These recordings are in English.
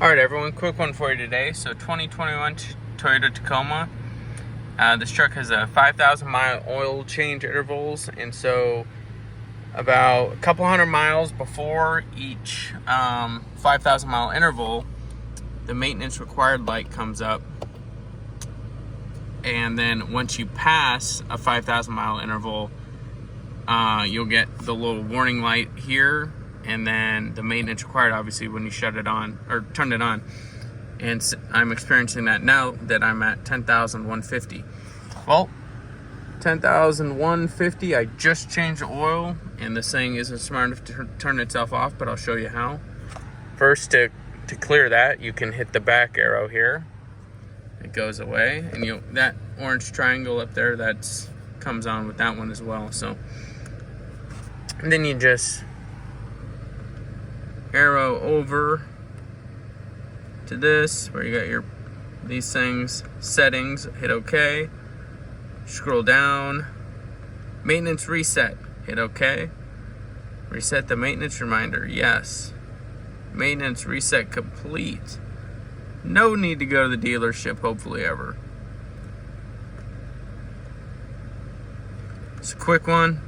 Alright everyone, quick one for you today. So 2021 Toyota Tacoma. This truck has a 5,000 mile oil change intervals, and so about a couple hundred miles before each 5,000 mile interval, the maintenance required light comes up. And then once you pass a 5,000 mile interval, you'll get the little warning light here, and then the maintenance required, obviously, when you shut it on or turn it on. And I'm experiencing that now that I'm at 10,150. Well, 10,150, I just changed the oil, and this thing isn't smart enough to turn itself off, but I'll show you how. First, to clear that, you can hit the back arrow here. It goes away, and that orange triangle up there, that comes on with that one as well. So, and then you just arrow over to this where you got these things, settings, hit OK, scroll down, maintenance reset, hit OK, reset the maintenance reminder, yes, maintenance reset complete. No need to go to the dealership, hopefully ever. It's a quick one.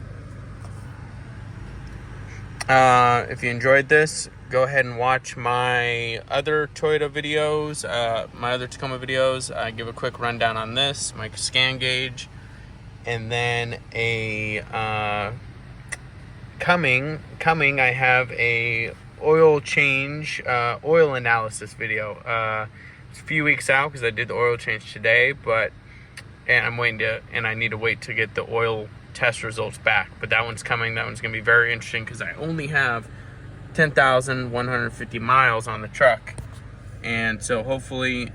If you enjoyed this, go ahead and watch my other Toyota videos, my other Tacoma videos. I give a quick rundown on this, my scan gauge, and then coming, I have a oil change, oil analysis video. It's a few weeks out because I did the oil change today, and I need to wait to get the oil test results back. But that one's coming. That one's going to be very interesting because I only have 10,150 miles on the truck, and so hopefully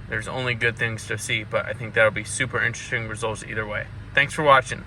there's only good things to see, but I think that'll be super interesting results either way. Thanks for watching.